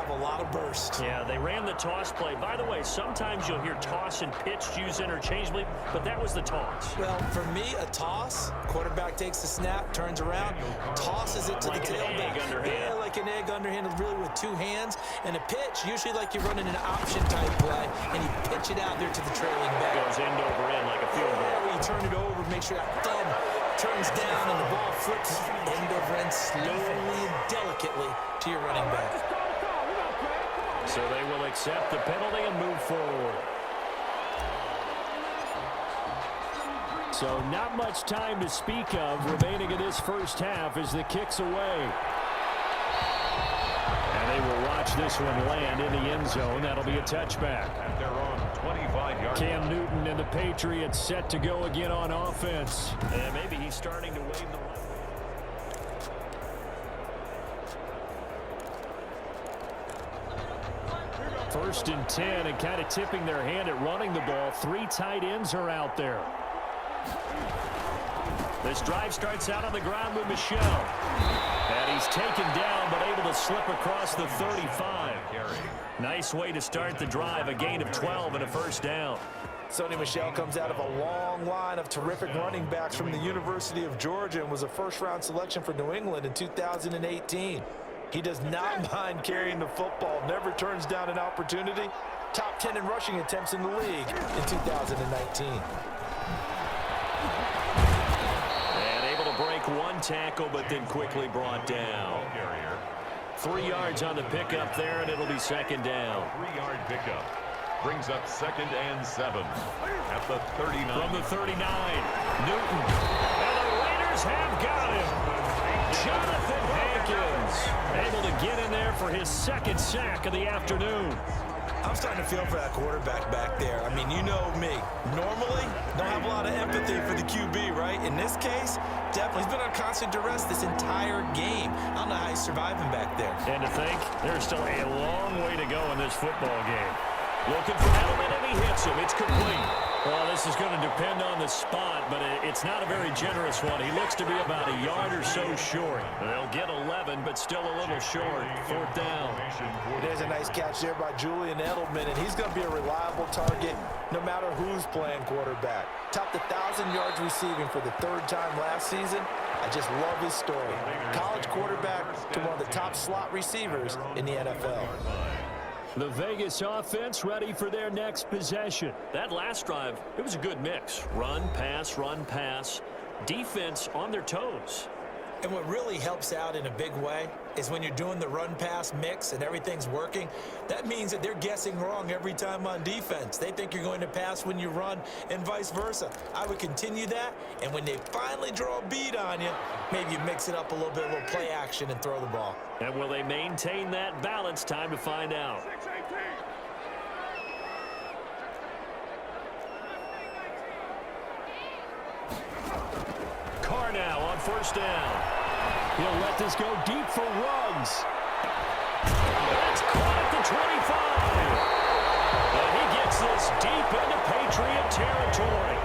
have a lot of burst. Yeah, they ran the toss play. By the way, sometimes you'll hear toss and pitch used interchangeably, but that was the toss. Well, for me, a toss, quarterback takes the snap, turns around, tosses it to like the tailback. Yeah, like an egg underhand, really with two hands. And a pitch, usually like you're running an option type play, and you pitch it out there to the trailing back. Goes end over end like a field goal. Yeah, you turn it over, make sure that thumb turns down, and the ball flips end over end slowly and delicately to your running back. So they will accept the penalty and move forward. So not much time to speak of remaining in this first half as the kick's away. And they will watch this one land in the end zone. That'll be a touchback. At their own 25-yard line. Cam Newton and the Patriots set to go again on offense. And maybe he's starting to wave the white. First and 10, and kind of tipping their hand at running the ball. Three tight ends are out there. This drive starts out on the ground with Michel. And he's taken down, but able to slip across the 35. Nice way to start the drive, a gain of 12 and a first down. Sony Michel comes out of a long line of terrific running backs from the University of Georgia and was a first-round selection for New England in 2018. He does not mind carrying the football, never turns down an opportunity. Top 10 in rushing attempts in the league in 2019. And able to break one tackle, but then quickly brought down. 3 yards on the pickup there, and it'll be second down. 3-yard pickup. Brings up 2nd and 7 at the 39. From the 39, Newton. And the Raiders have got him. Jonathan Hankins able to get in there for his second sack of the afternoon. I'm starting to feel for that quarterback back there. I mean, you know me. Normally, don't have a lot of empathy for the QB, right? In this case, definitely. He's been on constant duress this entire game. I don't know how he's surviving back there. And to think, there's still a long way to go in this football game. Looking for Edelman, and he hits him. It's complete. Well, this is going to depend on the spot, but it's not a very generous one. He looks to be about a yard or so short. They'll get 11, but still a little short. 4th down. There's a nice catch there by Julian Edelman, and he's going to be a reliable target no matter who's playing quarterback. Topped 1,000 yards receiving for the 3rd time last season. I just love his story. College quarterback to one of the top slot receivers in the NFL. The Vegas offense ready for their next possession. That last drive, it was a good mix. Run, pass. Defense on their toes. And what really helps out in a big way is when you're doing the run-pass mix and everything's working, that means that they're guessing wrong every time on defense. They think you're going to pass when you run and vice versa. I would continue that, and when they finally draw a bead on you, maybe you mix it up a little bit, a little play action and throw the ball. And will they maintain that balance? Time to find out. Carr now on 1st down. He'll let this go deep for Ruggs. That's caught at the 25. And he gets this deep into Patriot territory.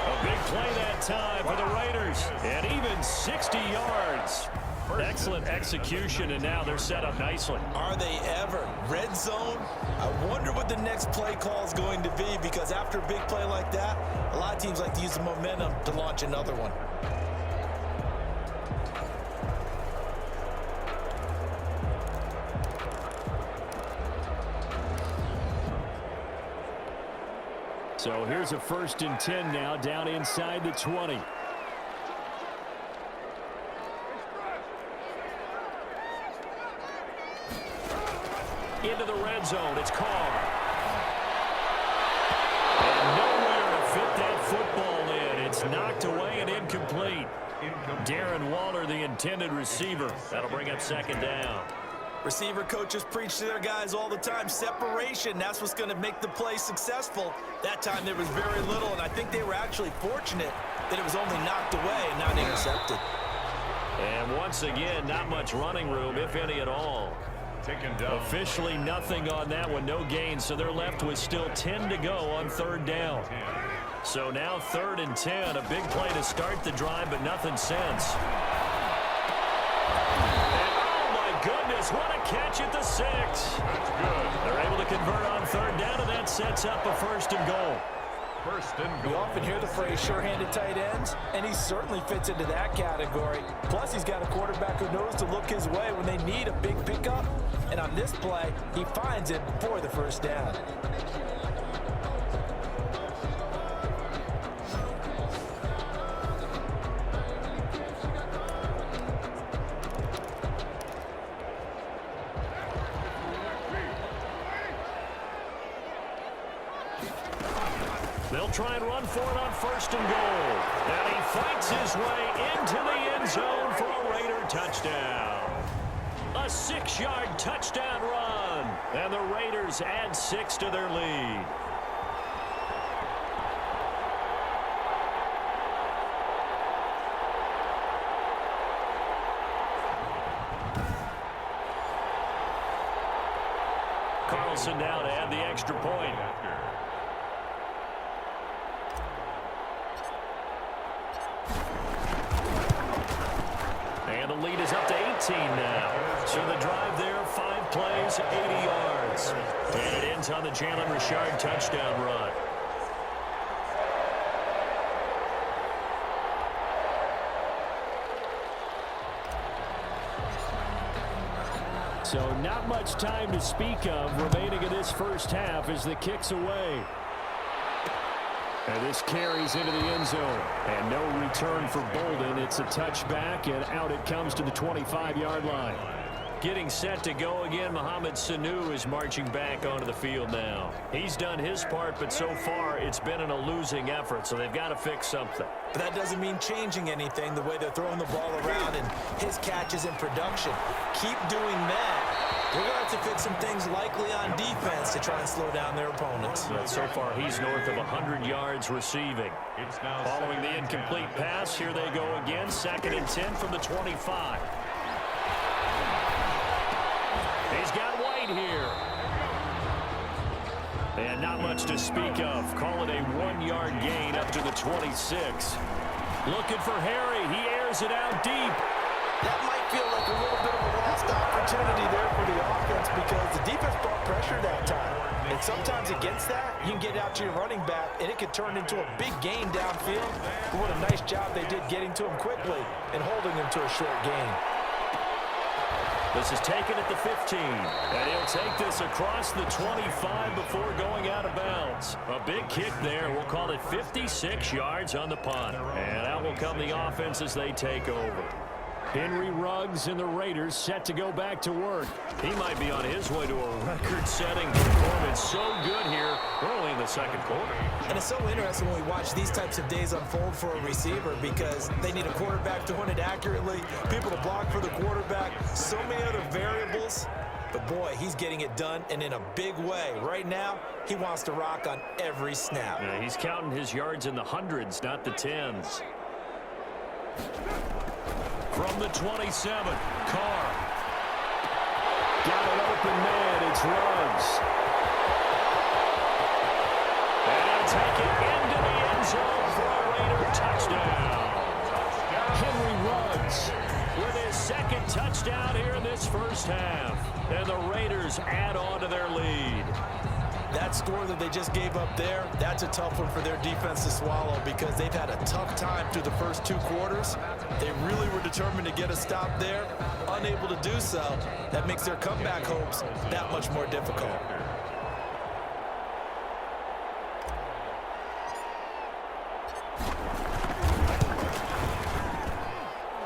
A big play that time for the Raiders. And even 60 yards. Excellent execution, and now they're set up nicely. Are they ever? Red zone? I wonder what the next play call is going to be, because after a big play like that, a lot of teams like to use the momentum to launch another one. So here's a 1st and 10 now, down inside the 20. Into the red zone, it's Carr. And nowhere to fit that football in. It's knocked away and incomplete. Darren Waller, the intended receiver. That'll bring up 2nd down. Receiver coaches preach to their guys all the time. Separation, that's what's going to make the play successful. That time there was very little, and I think they were actually fortunate that it was only knocked away and not intercepted. And once again, not much running room, if any at all. Officially nothing on that one, no gain, so they're left with still 10 to go on 3rd down. So now 3rd and 10, a big play to start the drive, but nothing since. And oh my goodness, what a catch at the 6. That's good. They're able to convert on third down, and that sets up a 1st and goal. First and goal. You often hear the phrase sure-handed tight ends, and he certainly fits into that category. Plus, he's got a quarterback who knows to look his way when they need a big pickup. And on this play, he finds it for the 1st down. They'll try and run for it on 1st and goal. And he fights his way into the end zone for a Raider touchdown. A 6-yard touchdown run. And the Raiders add 6 to their lead. Carlson now to add the extra point. And the lead is up to 18 now. So the drive there, 5 plays, 80 yards. And it ends on the Jalen Richard touchdown run. So not much time to speak of remaining in this first half as the kick's away. And this carries into the end zone. And no return for Bolden. It's a touchback, and out it comes to the 25-yard line. Getting set to go again, Mohamed Sanu is marching back onto the field now. He's done his part, but so far it's been in a losing effort, so they've got to fix something. But that doesn't mean changing anything, the way they're throwing the ball around and his catches in production. Keep doing that. They're going to have to fix some things likely on defense to try and slow down their opponents. But so far, he's north of 100 yards receiving. Following the incomplete pass, here they go again. 2nd and 10 from the 25. He's got White here. And not much to speak of. Call it a 1-yard gain up to the 26. Looking for Harry. He airs it out deep. That might feel like a little bit of a lost opportunity there for the offense because the defense brought pressure that time. And sometimes against that, you can get out to your running back, and it could turn into a big gain downfield. But what a nice job they did getting to him quickly and holding him to a short gain. This is taken at the 15. And he'll take this across the 25 before going out of bounds. A big kick there. We'll call it 56 yards on the punt. And out will come the offense as they take over. Henry Ruggs and the Raiders set to go back to work. He might be on his way to a record-setting performance. So good here. We're only in the 2nd quarter. And it's so interesting when we watch these types of days unfold for a receiver because they need a quarterback to run it accurately, people to block for the quarterback, so many other variables. But, boy, he's getting it done and in a big way. Right now, he wants to rock on every snap. Yeah, he's counting his yards in the hundreds, not the tens. From the 27, Carr. Got an open man, it's Ruggs. And he'll take it into the end zone for a Raider touchdown. Henry Ruggs with his 2nd touchdown here in this first half. And the Raiders add on to their lead. That score that they just gave up there, that's a tough one for their defense to swallow because they've had a tough time through the first 2 quarters. They really were determined to get a stop there, unable to do so. That makes their comeback hopes that much more difficult.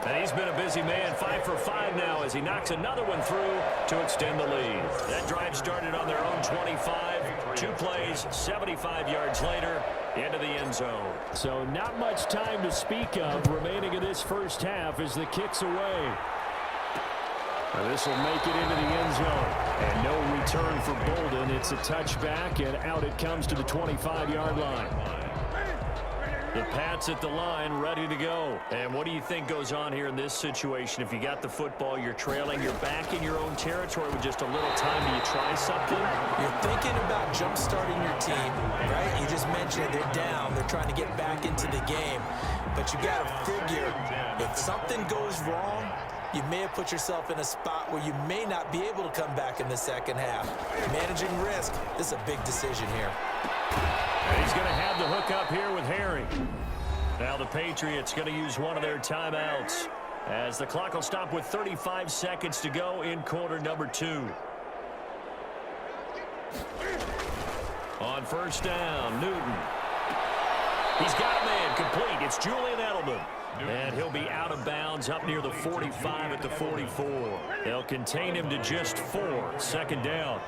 And he's been a busy man, 5 for 5 now as he knocks another one through to extend the lead. That drive started on their own 25. 2 plays, 75 yards later, into the end zone. So not much time to speak of remaining in this first half as the kick's away. This will make it into the end zone. And no return for Bolden. It's a touchback, and out it comes to the 25-yard line. The Pats at the line, ready to go. And what do you think goes on here in this situation? If you got the football, you're trailing, you're back in your own territory with just a little time. Do you try something? You're thinking about jump-starting your team, right? You just mentioned it. They're down. They're trying to get back into the game. But you got to figure if something goes wrong, you may have put yourself in a spot where you may not be able to come back in the second half. Managing risk, this is a big decision here. And he's going to have the hook up here with Harry. Now the Patriots going to use one of their timeouts as the clock will stop with 35 seconds to go in quarter number 2. On first down, Newton. He's got a man complete. It's Julian Edelman. And he'll be out of bounds up near the 45 at the 44. They'll contain him to just 4. Second down.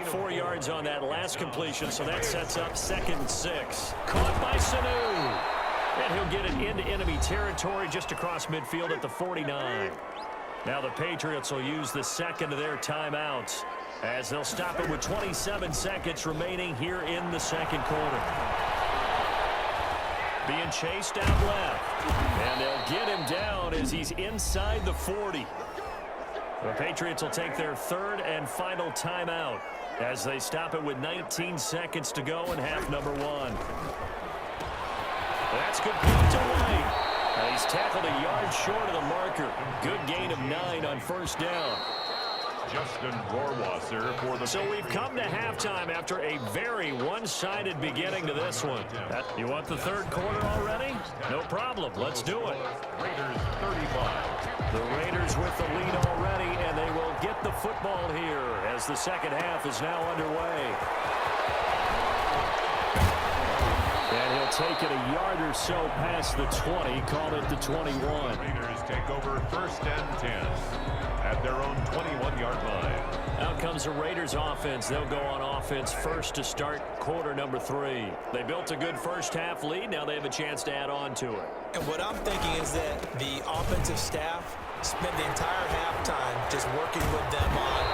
4 yards on that last completion, so that sets up 2nd and 6. Caught by Sanu. And he'll get it into enemy territory just across midfield at the 49. Now the Patriots will use the second of their timeouts as they'll stop it with 27 seconds remaining here in the second quarter. Being chased out left. And they'll get him down as he's inside the 40. The Patriots will take their third and final timeout as they stop it with 19 seconds to go in half number 1. That's complete away. He's tackled a yard short of the marker. Good gain of 9 on first down. Justin Rohrwasser for the... So we've come to halftime after a very one-sided beginning to this one. You want the third quarter already? No problem. Let's do it. Raiders 35. The Raiders with the lead already, and they will get the football here as the second half is now underway. And he'll take it a yard or so past the 20, call it the 21. Raiders take over first and 10 at their own 21-yard line. Out comes the Raiders offense. They'll go on offense first to start quarter number 3. They built a good first half lead. Now they have a chance to add on to it. And what I'm thinking is that the offensive staff spent the entire halftime just working with them on,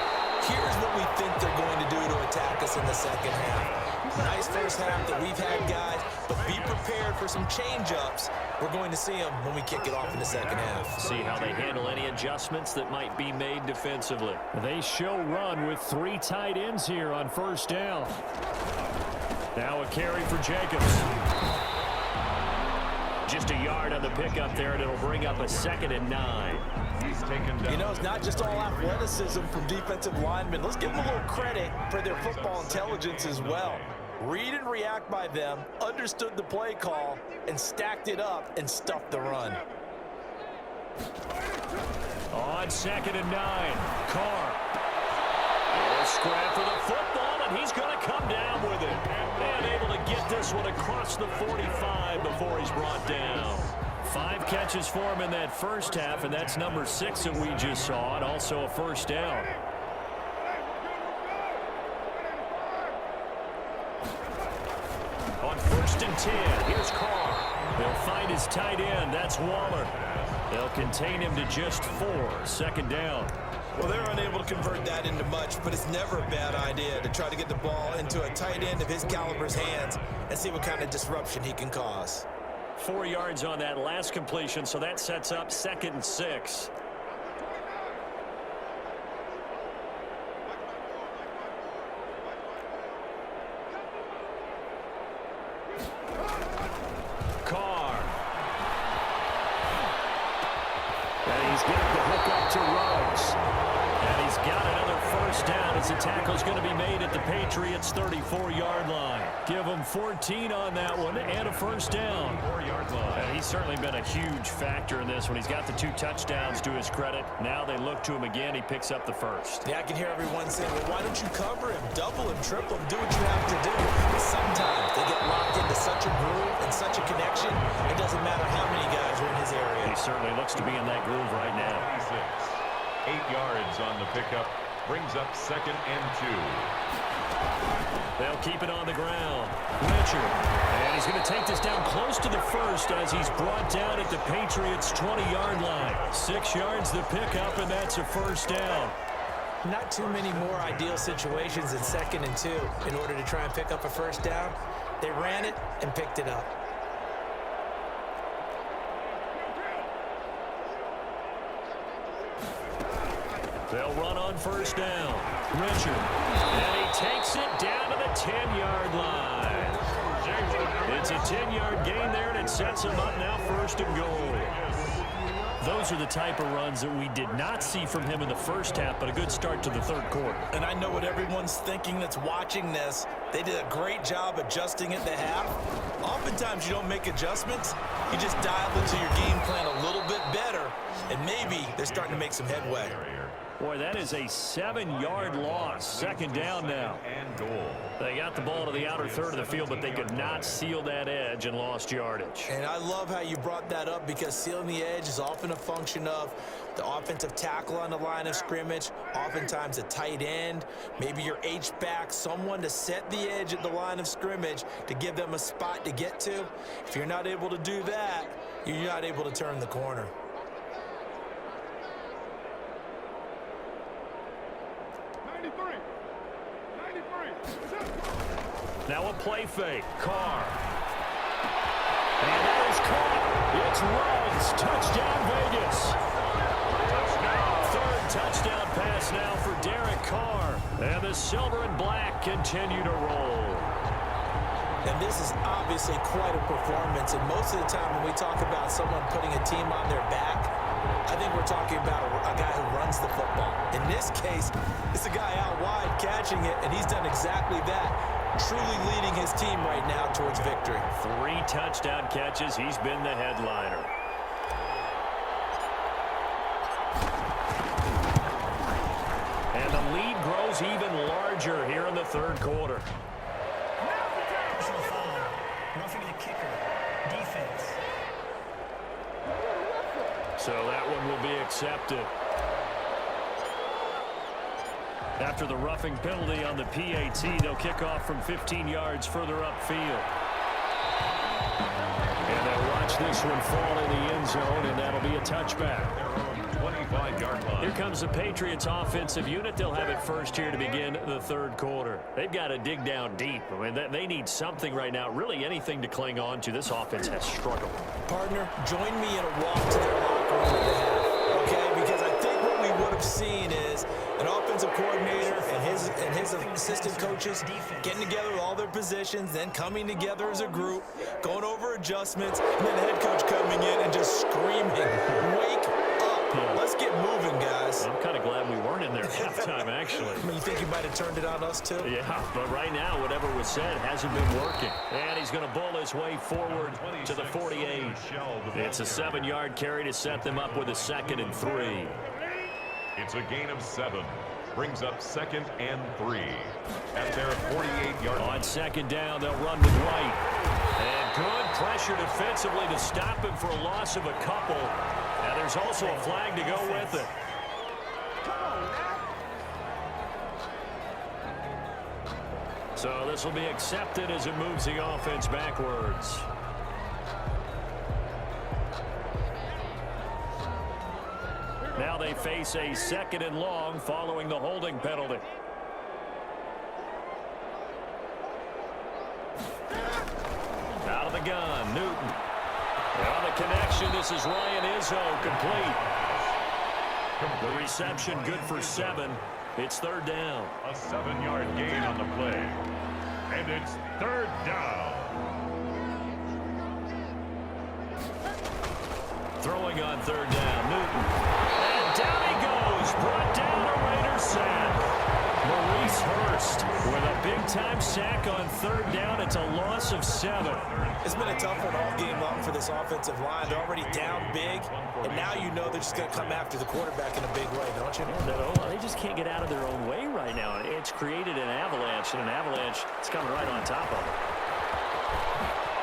here's what we think they're going to do to attack us in the second half. Nice first half that we've had, guys, but be prepared for some change-ups. We're going to see them when we kick it off in the second half. See how they handle any adjustments that might be made defensively. They show run with 3 tight ends here on first down. Now a carry for Jacobs. Just a yard on the pickup there, and it'll bring up a 2nd and 9. He's taken down. You know, it's not just all athleticism from defensive linemen. Let's give them a little credit for their football intelligence as well. Read and react by them, understood the play call, and stacked it up and stuffed the run. On 2nd and 9, Carr. A scrap for the football, and he's going to come down with it. And able to get this one across the 45 before he's brought down. 5 catches for him in that first half, and that's number 6 that we just saw, and also a first down. On 1st and 10, here's Carr. They'll find his tight end. That's Waller. They'll contain him to just 4. 2nd down. Well, they're unable to convert that into much, but it's never a bad idea to try to get the ball into a tight end of his caliber's hands and see what kind of disruption he can cause. 4 yards on that last completion, so that sets up 2nd and 6. Carr. And he's getting the hook up to Ruggs. And he's got another first down as the tackle's going to be made at the Patriots' 34-yard line. Give him 14 on that one and a first down. 4-yard line. And he's certainly been a huge factor in this one. He's got the 2 touchdowns to his credit. Now they look to him again. He picks up the first. Yeah, I can hear everyone saying, well, why don't you cover him, double him, triple him, do what you have to do. But sometimes they get locked into such a groove and such a connection, it doesn't matter how many guys are in his area. He certainly looks to be in that groove right now. 8 yards on the pickup. Brings up 2nd and 2. They'll keep it on the ground. Richard. And he's going to take this down close to the first as he's brought down at the Patriots' 20-yard line. 6 yards the pickup, and that's a first down. Not too many more ideal situations in 2nd and 2 in order to try and pick up a first down. They ran it and picked it up. They'll run on first down. Richard. And he takes it down to the 10-yard line. It's a 10-yard gain there, and it sets him up now 1st and goal. Those are the type of runs that we did not see from him in the first half, but a good start to the third quarter. And I know what everyone's thinking that's watching this. They did a great job adjusting at the half. Oftentimes you don't make adjustments. You just dial into your game plan a little bit better, and maybe they're starting to make some headway. Boy, that is a 7-yard loss. Second down now. And goal. They got the ball to the outer third of the field, but they could not seal that edge and lost yardage. And I love how you brought that up, because sealing the edge is often a function of the offensive tackle on the line of scrimmage, oftentimes a tight end, maybe your H-back, someone to set the edge at the line of scrimmage to give them a spot to get to. If you're not able to do that, you're not able to turn the corner. Now a play fake. Carr. And that is caught. It's Ruggs. Touchdown, Vegas. Third touchdown pass now for Derek Carr. And the silver and black continue to roll. And this is obviously quite a performance. And most of the time when we talk about someone putting a team on their back, I think we're talking about a guy who runs the football. In this case, it's a guy out wide catching it, and he's done exactly that. Truly leading his team right now towards victory. 3 touchdown catches. He's been the headliner. And the lead grows even larger here in the third quarter. Personal foul. Roughing the kicker. Defense. So that one will be accepted. After the roughing penalty on the PAT, they'll kick off from 15 yards further upfield. And they'll watch this one fall in the end zone, and that'll be a touchback. 25-yard line. Here comes the Patriots offensive unit. They'll have it first here to begin the third quarter. They've got to dig down deep. I mean, they need something right now, really anything to cling on to. This offense has struggled. Partner, join me in a walk to their locker room at the half, okay? Because I think what we would have seen is an offensive coordinator and his assistant coaches getting together with all their positions, then coming together as a group, going over adjustments, and then the head coach coming in and just screaming, "Wake up! Let's get moving, guys." I'm kind of glad we weren't in there at halftime, actually. I mean, you think you might have turned it on us, too? Yeah, but right now, whatever was said hasn't been working. And he's going to bull his way forward to the 48. It's a 7-yard carry to set them up with a 2nd and 3. It's a gain of 7. Brings up 2nd and 3 at their 48-yard line. On 2nd down, they'll run with White. And good pressure defensively to stop him for a loss of a couple. And there's also a flag to go with it. So this will be accepted as it moves the offense backwards. Now they face a 2nd and long following the holding penalty. Out of the gun, Newton. On the connection, this is Ryan Izzo, complete. The reception good for 7. It's 3rd down. A 7-yard gain on the play. And it's 3rd down. Throwing on 3rd down, Newton. And down he goes. Brought down a Raider sack. Maurice Hurst with a big-time sack on 3rd down. It's a loss of 7. It's been a tough one all game long for this offensive line. They're already down big, and now you know they're just going to come after the quarterback in a big way, don't you? They just can't get out of their own way right now. It's created an avalanche, and an avalanche is coming right on top of it.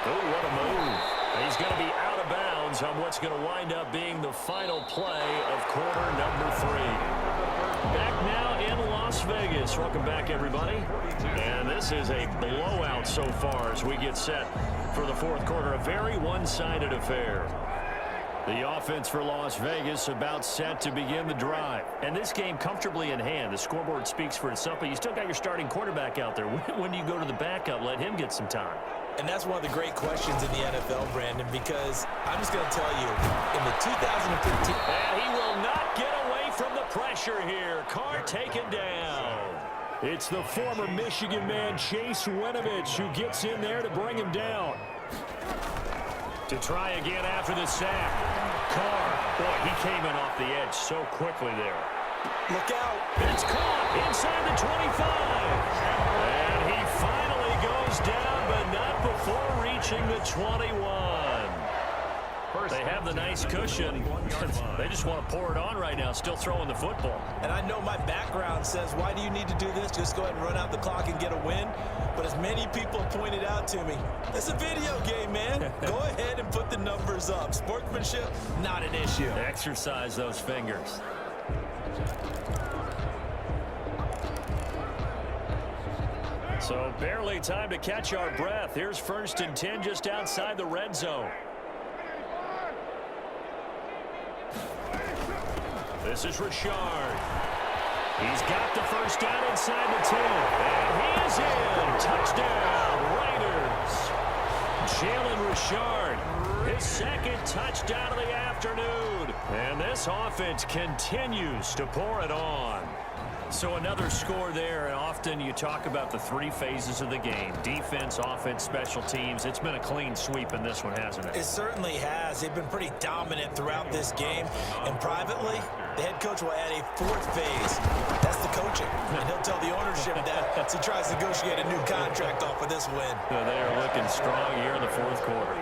Oh, what a move. He's going to be out of bounds on what's going to wind up being the final play of quarter number 3. Back now in Las Vegas. Welcome back, everybody. And this is a blowout so far as we get set for the fourth quarter. A very one-sided affair. The offense for Las Vegas about set to begin the drive. And this game comfortably in hand. The scoreboard speaks for itself, but you still got your starting quarterback out there. When do you go to the backup? Let him get some time. And that's one of the great questions in the NFL, Brandon, because I'm just going to tell you, in the 2015... And he will not get away from the pressure here. Carr taken down. It's the former Michigan man, Chase Winovich, who gets in there to bring him down. To try again after the sack. Carr. Boy, he came in off the edge so quickly there. Look out. It's caught inside the 25. And he finally goes down, but not before reaching the 21. They have the nice cushion. They just want to pour it on right now, still throwing the football. And I know my background says, why do you need to do this? Just go ahead and run out the clock and get a win. But as many people pointed out to me, it's a video game, man. Go ahead and put the numbers up. Sportsmanship, not an issue. Exercise those fingers. So barely time to catch our breath. Here's 1st and 10 just outside the red zone. This is Richard. He's got the first down inside the 10. And he is in. Touchdown, Raiders. Jalen Richard, his 2nd touchdown of the afternoon. And this offense continues to pour it on. So another score there, and often you talk about the 3 phases of the game. Defense, offense, special teams. It's been a clean sweep in this one, hasn't it? It certainly has. They've been pretty dominant throughout this game. And privately, the head coach will add a 4th phase. That's the coaching. And he'll tell the ownership that as he tries to negotiate a new contract off of this win. So they are looking strong here in the 4th quarter.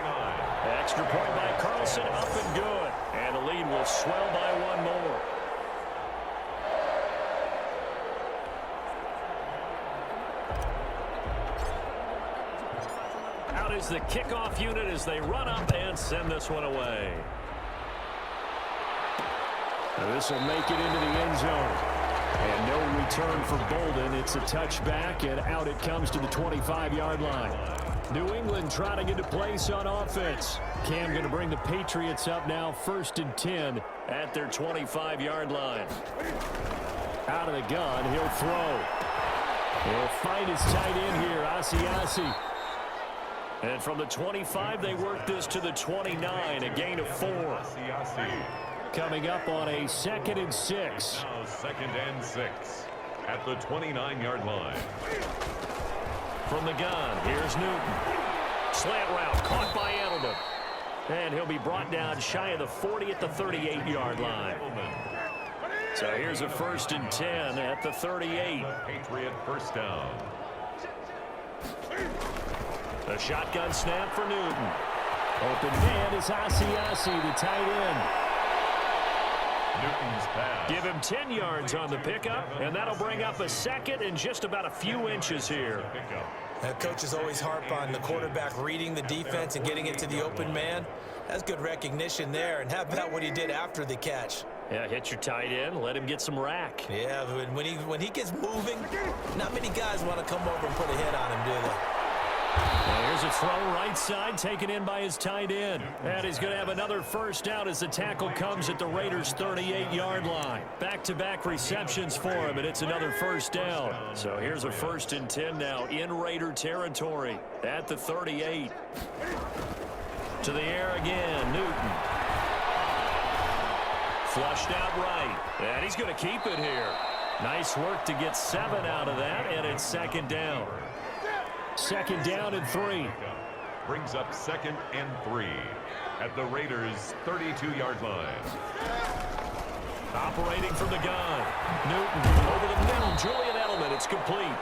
Extra point by Carlson, up and good. And the lead will swell by 1 more. Out is the kickoff unit as they run up and send this one away. This will make it into the end zone. And no return for Bolden. It's a touchback, and out it comes to the 25-yard line. New England trying to get a place on offense. Cam going to bring the Patriots up now, 1st and 10 at their 25-yard line. Out of the gun, he'll throw. He'll find his tight end here, Asiasi. And from the 25, they work this to the 29, a gain of 4. Coming up on a 2nd and 6. Now 2nd and 6 at the 29-yard line. From the gun, here's Newton. Slant route, caught by Edelman. And he'll be brought down shy of the 40 at the 38-yard line. So here's a 1st and 10 at the 38. Patriot first down. A shotgun snap for Newton. Open man is Asiasi, the tight end. Newton's pass. Give him 10 yards on the pickup, and that'll bring up a 2nd and just about a few inches here. Coaches always harp on the quarterback reading the defense and getting it to the open man. That's good recognition there. And how about what he did after the catch? Yeah, hit your tight end, let him get some rack. Yeah, when he gets moving, not many guys want to come over and put a hit on him, do they? And here's a throw right side taken in by his tight end. And he's going to have another first down as the tackle comes at the Raiders' 38-yard line. Back-to-back receptions for him, and it's another first down. So here's a 1st and 10 now in Raider territory at the 38. To the air again, Newton. Flushed out right, and he's going to keep it here. Nice work to get 7 out of that, and it's 2nd down. 2nd down and 3. Brings up 2nd and 3 at the Raiders' 32-yard line. Operating from the gun. Newton over the middle. Julian Edelman. It's complete.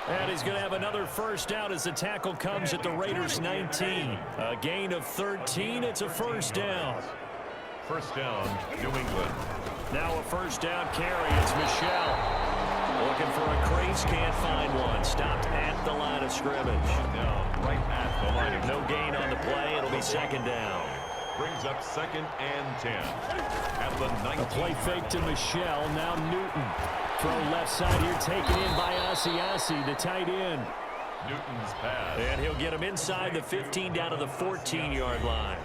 And he's going to have another first down as the tackle comes at the Raiders' 19. A gain of 13. It's a first down. First down, New England. Now a first down carry. It's Michel. Looking for a crease, can't find one. Stopped at the line of scrimmage. Down right at the line of No gain on the play. It'll be 2nd down. Brings up 2nd and 10 at the 19. A play fake to Michel. Now Newton. Throw left side here taken in by Asiasi, the tight end. Newton's pass. And he'll get him inside the 15 down to the 14-yard line.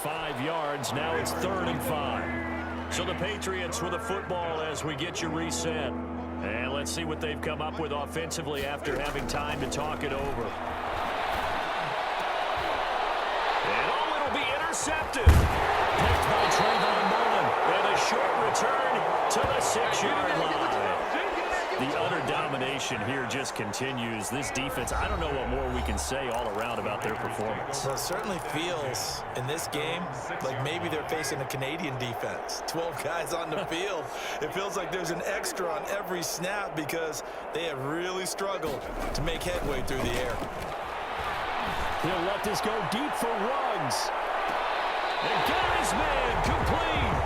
5 yards. Now it's 3rd and 5. So the Patriots with the football as we get you reset. And let's see what they've come up with offensively after having time to talk it over. And it'll be intercepted. Picked by Trayvon Mullen. And a short return to the 6-yard line. The utter domination here just continues. This defense, I don't know what more we can say all around about their performance. Well, it certainly feels in this game like maybe they're facing a Canadian defense. 12 guys on the field. It feels like there's an extra on every snap because they have really struggled to make headway through the air. He'll let this go deep for Ruggs. And Gary's man complete.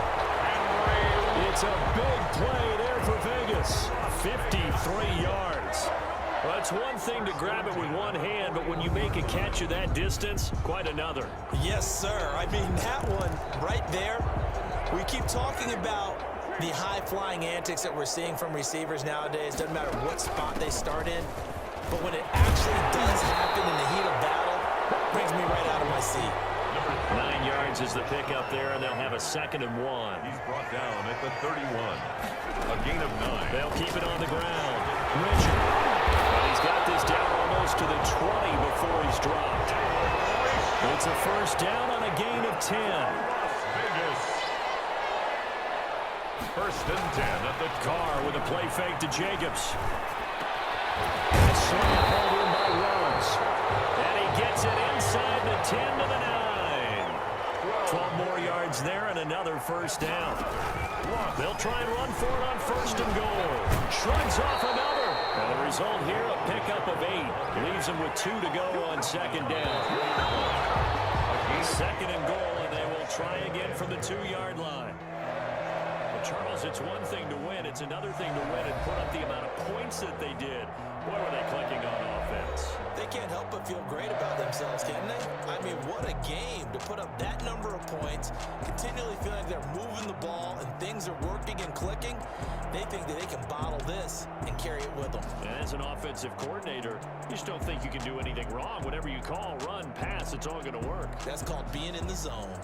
It's a big play there for Vegas. 53 yards. Well, it's one thing to grab it with one hand, but when you make a catch of that distance, quite another. Yes, sir. I mean, that one right there, we keep talking about the high-flying antics that we're seeing from receivers nowadays. Doesn't matter what spot they start in, but when it actually does happen in the heat of battle, it brings me right out of my seat. 9 yards is the pickup there, and they'll have a 2nd and 1. He's brought down at the 31. A gain of 9. They'll keep it on the ground. Richard. But he's got this down almost to the 20 before he's dropped. It's a first down on a gain of 10. Vegas. First and 10 at the Carr with a play fake to Jacobs. Slam hold in by Ruggs. And he gets it inside the 10 to the 9. 12 more yards there and another first down. They'll try and run for it on 1st and goal. Shrugs off another. And the result here, a pickup of 8. Leaves them with 2 to go on 2nd down. 2nd and goal, and they will try again from the 2-yard line. Well, Charles, it's one thing to win. It's another thing to win and put up the amount of points that they did. Boy, were they clicking on offense. They can't help but feel great about themselves, can they? I mean, what a game to put up that number of points, continually feeling like they're moving the ball and things are working and clicking. They think that they can bottle this and carry it with them. And as an offensive coordinator, you just don't think you can do anything wrong. Whatever you call, run, pass, it's all going to work. That's called being in the zone.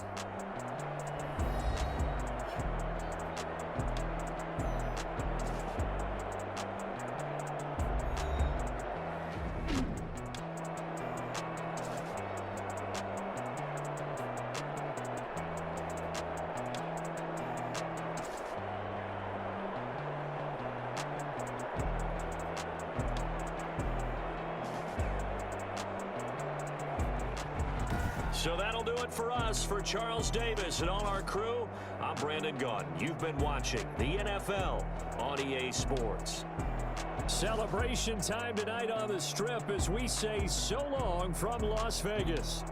So that'll do it for us. For Charles Davis and all our crew, I'm Brandon Gaudin. You've been watching the NFL on EA Sports. Celebration time tonight on the Strip as we say so long from Las Vegas.